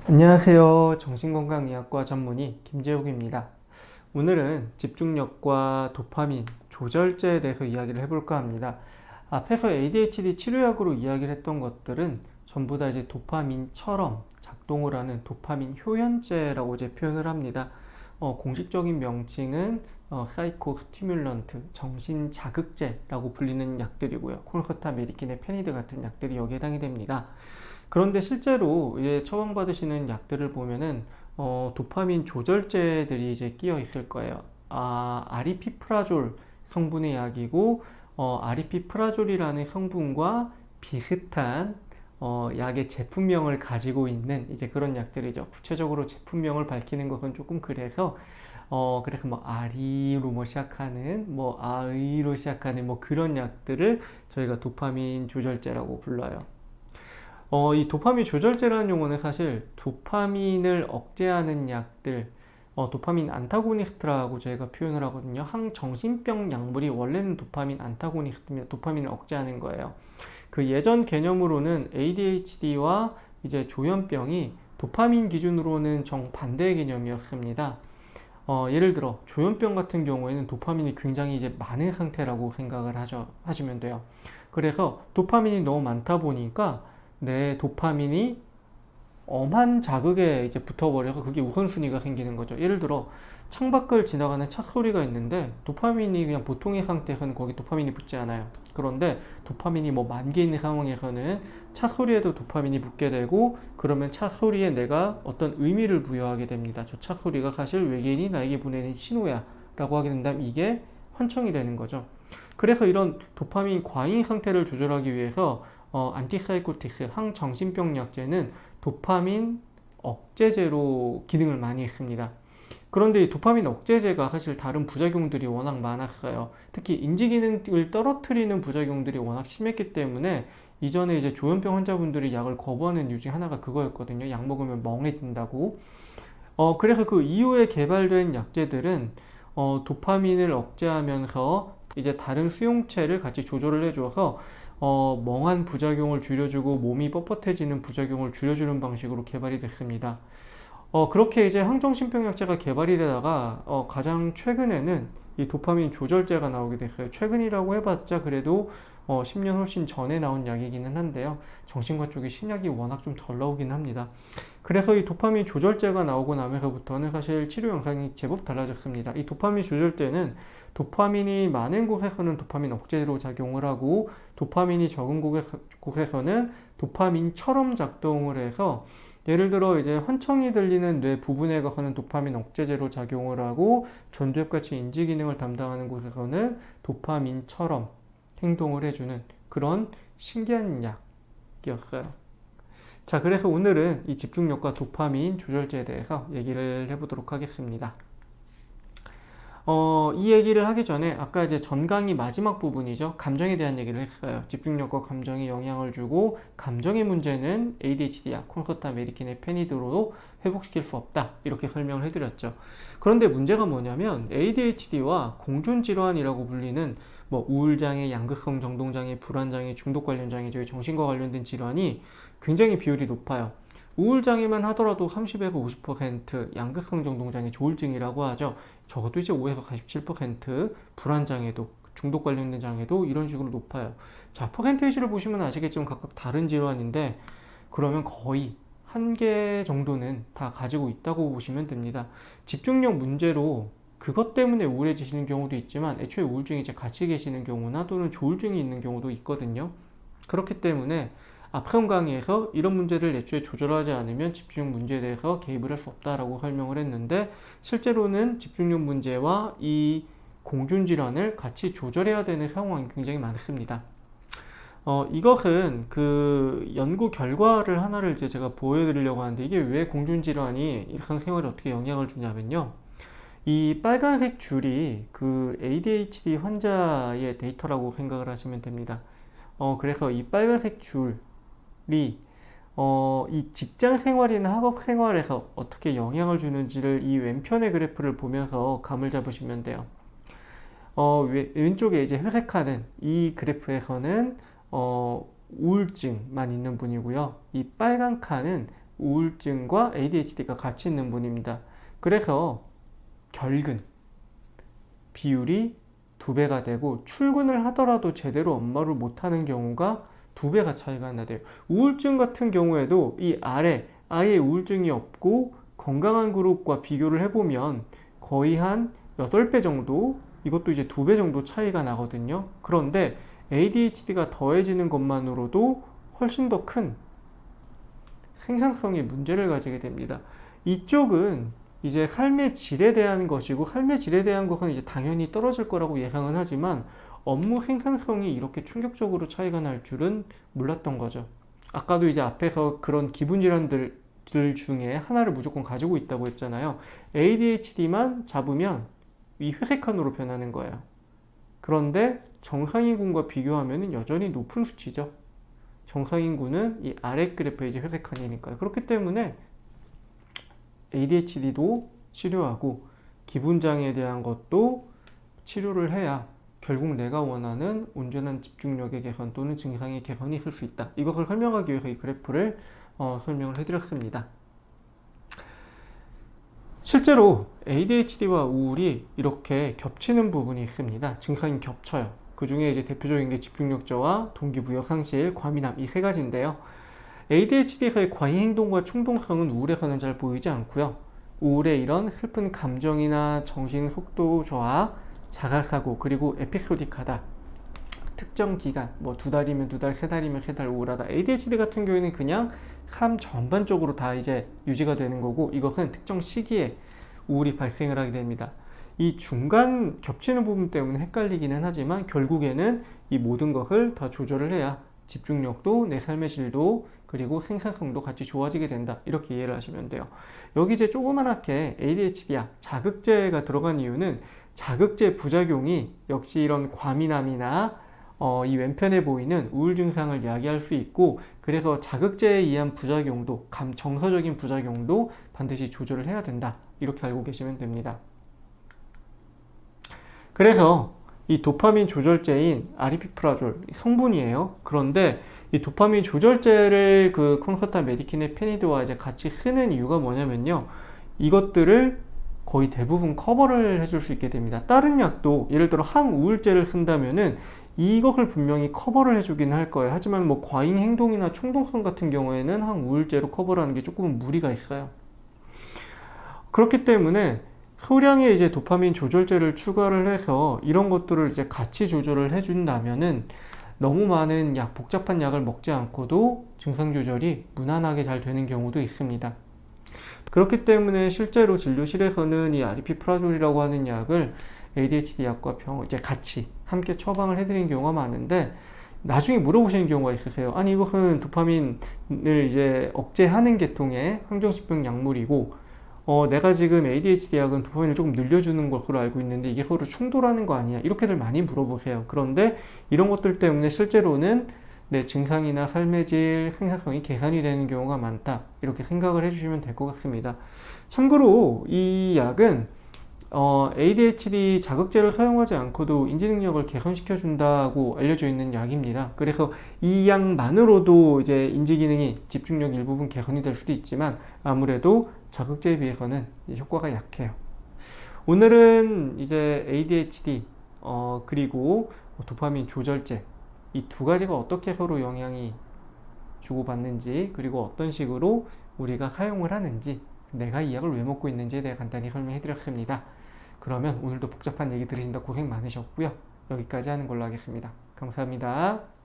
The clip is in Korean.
안녕하세요. 정신건강의학과 전문의 김재욱입니다. 오늘은 집중력과 도파민 조절제에 대해서 이야기를 해볼까 합니다. 앞에서 ADHD 치료약으로 이야기를 했던 것들은 전부 다 이제 도파민처럼 작동을 하는 도파민 효연제라고 이제 표현을 합니다. 공식적인 명칭은 사이코 스티뮬런트, 정신 자극제라고 불리는 약들이고요. 콜커타, 메디키네, 페니드 같은 약들이 여기에 해당이 됩니다. 그런데 실제로 이제 처방받으시는 약들을 보면은 도파민 조절제들이 이제 끼어 있을 거예요. 아리피프라졸 성분의 약이고 아리피프라졸이라는 성분과 비슷한 약의 제품명을 가지고 있는 이제 그런 약들이죠. 구체적으로 제품명을 밝히는 것은 조금 그래서 뭐 아리로 뭐 시작하는 뭐 아의로 시작하는 뭐 그런 약들을 저희가 도파민 조절제라고 불러요. 이 도파민 조절제라는 용어는 사실 도파민을 억제하는 약들, 도파민 안타고니스트라고 저희가 표현을 하거든요. 항정신병 약물이 원래는 도파민 안타고니스트입니다. 도파민을 억제하는 거예요. 그 예전 개념으로는 ADHD와 이제 조현병이 도파민 기준으로는 정반대의 개념이었습니다. 예를 들어 조현병 같은 경우에는 도파민이 굉장히 이제 많은 상태라고 생각을 하시면 돼요. 그래서 도파민이 너무 많다 보니까 내 도파민이 엄한 자극에 이제 붙어버려서 그게 우선순위가 생기는 거죠. 예를 들어 창밖을 지나가는 차 소리가 있는데 도파민이 그냥 보통의 상태에서는 거기 도파민이 붙지 않아요. 그런데 도파민이 뭐 만 개 있는 상황에서는 차 소리에도 도파민이 붙게 되고 그러면 차 소리에 내가 어떤 의미를 부여하게 됩니다. 저 차 소리가 사실 외계인이 나에게 보내는 신호야 라고 하게 된다면 이게 환청이 되는 거죠. 그래서 이런 도파민 과잉 상태를 조절하기 위해서 안티사이코틱스 항정신병 약제는 도파민 억제제로 기능을 많이 했습니다. 그런데 이 도파민 억제제가 사실 다른 부작용들이 워낙 많았어요. 특히 인지 기능을 떨어뜨리는 부작용들이 워낙 심했기 때문에 이전에 이제 조현병 환자분들이 약을 거부하는 이유 중 하나가 그거였거든요. 약 먹으면 멍해진다고. 그래서 그 이후에 개발된 약제들은 도파민을 억제하면서 이제 다른 수용체를 같이 조절을 해줘서 멍한 부작용을 줄여주고 몸이 뻣뻣해지는 부작용을 줄여주는 방식으로 개발이 됐습니다. 그렇게 이제 항정신병약제가 개발이 되다가 가장 최근에는 이 도파민 조절제가 나오게 됐어요. 최근이라고 해봤자 그래도 10년 훨씬 전에 나온 약이기는 한데요. 정신과 쪽의 신약이 워낙 좀 덜 나오긴 합니다. 그래서 이 도파민 조절제가 나오고 나면서부터는 사실 치료 영상이 제법 달라졌습니다. 이 도파민 조절제는 도파민이 많은 곳에서는 도파민 억제로 작용을 하고 도파민이 적은 곳에서는 도파민처럼 작동을 해서 예를 들어 이제 환청이 들리는 뇌 부분에 가서는 도파민 억제제로 작용을 하고 전두엽같이 인지 기능을 담당하는 곳에서는 도파민처럼 행동을 해주는 그런 신기한 약이었어요. 자, 그래서 오늘은 이 집중력과 도파민 조절제에 대해서 얘기를 해보도록 하겠습니다. 이 얘기를 하기 전에 아까 이제 전 강의 마지막 부분이죠. 감정에 대한 얘기를 했어요. 집중력과 감정에 영향을 주고 감정의 문제는 ADHD야, 콘서타, 메디킨의 페니드로도 회복시킬 수 없다. 이렇게 설명을 해드렸죠. 그런데 문제가 뭐냐면 ADHD와 공존질환이라고 불리는 뭐 우울장애, 양극성 정동장애, 불안장애, 중독 관련 장애, 저희 정신과 관련된 질환이 굉장히 비율이 높아요. 우울장애만 하더라도 30에서 50%, 양극성 정동장애, 조울증이라고 하죠. 적어도 이제 5에서 47%, 불안장애도, 중독 관련된 장애도 이런 식으로 높아요. 자, 퍼센테이지를 보시면 아시겠지만 각각 다른 질환인데, 그러면 거의 한 개 정도는 다 가지고 있다고 보시면 됩니다. 집중력 문제로 그것 때문에 우울해지시는 경우도 있지만, 애초에 우울증이 이제 같이 계시는 경우나 또는 조울증이 있는 경우도 있거든요. 그렇기 때문에 앞선 강의에서 이런 문제를 애초에 조절하지 않으면 집중력 문제에 대해서 개입을 할 수 없다라고 설명을 했는데 실제로는 집중력 문제와 이 공존질환을 같이 조절해야 되는 상황이 굉장히 많습니다. 이것은 그 연구 결과를 하나를 이제 제가 보여드리려고 하는데 이게 왜 공존질환이 일상생활에 어떻게 영향을 주냐면요. 이 빨간색 줄이 그 ADHD 환자의 데이터라고 생각을 하시면 됩니다. 그래서 이 빨간색 줄이 이 직장 생활이나 학업 생활에서 어떻게 영향을 주는지를 이 왼편의 그래프를 보면서 감을 잡으시면 돼요. 왼쪽에 이제 회색하는 이 그래프에서는 우울증만 있는 분이고요. 이 빨간 칸은 우울증과 ADHD가 같이 있는 분입니다. 그래서 결근 비율이 2배가 되고 출근을 하더라도 제대로 업무를 못하는 경우가 2배가 차이가 나대요. 우울증 같은 경우에도 이 아래 아예 우울증이 없고 건강한 그룹과 비교를 해보면 거의 한 8배 정도, 이것도 이제 2배 정도 차이가 나거든요. 그런데 ADHD가 더해지는 것만으로도 훨씬 더 큰 생산성에 문제를 가지게 됩니다. 이쪽은 이제 삶의 질에 대한 것이고, 삶의 질에 대한 것은 이제 당연히 떨어질 거라고 예상은 하지만 업무 생산성이 이렇게 충격적으로 차이가 날 줄은 몰랐던 거죠. 아까도 이제 앞에서 그런 기분 질환들 중에 하나를 무조건 가지고 있다고 했잖아요. ADHD만 잡으면 이 회색칸으로 변하는 거예요. 그런데 정상인군과 비교하면 여전히 높은 수치죠. 정상인군은 이 아래 그래프의 이제 회색칸이니까요. 그렇기 때문에 ADHD도 치료하고 기분장애에 대한 것도 치료를 해야 결국 내가 원하는 온전한 집중력의 개선 또는 증상의 개선이 있을 수 있다. 이것을 설명하기 위해서 이 그래프를 설명을 해드렸습니다. 실제로 ADHD와 우울이 이렇게 겹치는 부분이 있습니다. 증상이 겹쳐요. 그 중에 이제 대표적인 게 집중력 저하, 동기부여 상실, 과민함 이 3가지인데요. ADHD에서의 과잉 행동과 충동성은 우울에서는 잘 보이지 않고요. 우울의 이런 슬픈 감정이나 정신 속도 저하, 자가사고, 그리고 에피소딕하다. 특정 기간, 뭐 2달이면 2달, 3달이면 3달 우울하다. ADHD 같은 경우에는 그냥 삶 전반적으로 다 이제 유지가 되는 거고, 이것은 특정 시기에 우울이 발생을 하게 됩니다. 이 중간 겹치는 부분 때문에 헷갈리기는 하지만 결국에는 이 모든 것을 다 조절을 해야 집중력도 내 삶의 질도 그리고 생산성도 같이 좋아지게 된다. 이렇게 이해를 하시면 돼요. 여기 이제 조그만하게 ADHD야 자극제가 들어간 이유는 자극제 부작용이 역시 이런 과민함이나 이 왼편에 보이는 우울 증상을 야기할 수 있고, 그래서 자극제에 의한 부작용도 정서적인 부작용도 반드시 조절을 해야 된다. 이렇게 알고 계시면 됩니다. 그래서 이 도파민 조절제인 아리피프라졸 성분이에요. 그런데 이 도파민 조절제를 그 콘서타 메디킨의 페니드와 이제 같이 쓰는 이유가 뭐냐면요. 이것들을 거의 대부분 커버를 해줄 수 있게 됩니다. 다른 약도 예를 들어 항우울제를 쓴다면은 이것을 분명히 커버를 해주긴 할 거예요. 하지만 뭐 과잉 행동이나 충동성 같은 경우에는 항우울제로 커버를 하는 게 조금은 무리가 있어요. 그렇기 때문에 소량의 이제 도파민 조절제를 추가를 해서 이런 것들을 이제 같이 조절을 해준다면은 너무 많은 복잡한 약을 먹지 않고도 증상 조절이 무난하게 잘 되는 경우도 있습니다. 그렇기 때문에 실제로 진료실에서는 이 아리피프라졸이라고 하는 약을 ADHD 약과 이제 같이 함께 처방을 해드리는 경우가 많은데, 나중에 물어보시는 경우가 있으세요. 아니, 이것은 도파민을 이제 억제하는 계통의 항정식품 약물이고, 내가 지금 ADHD 약은 도파민을 조금 늘려주는 것으로 알고 있는데 이게 서로 충돌하는 거 아니야? 이렇게들 많이 물어보세요. 그런데 이런 것들 때문에 실제로는 내 증상이나 삶의 질, 생산성이 개선이 되는 경우가 많다. 이렇게 생각을 해주시면 될 것 같습니다. 참고로 이 약은 ADHD 자극제를 사용하지 않고도 인지능력을 개선시켜 준다고 알려져 있는 약입니다. 그래서 이 약만으로도 이제 인지기능이 집중력 일부분 개선이 될 수도 있지만 아무래도 자극제에 비해서는 효과가 약해요. 오늘은 이제 ADHD 그리고 도파민 조절제 이 2가지가 어떻게 서로 영향이 주고받는지, 그리고 어떤 식으로 우리가 사용을 하는지, 내가 이 약을 왜 먹고 있는지에 대해 간단히 설명해 드렸습니다. 그러면 오늘도 복잡한 얘기 들으신다 고생 많으셨고요. 여기까지 하는 걸로 하겠습니다. 감사합니다.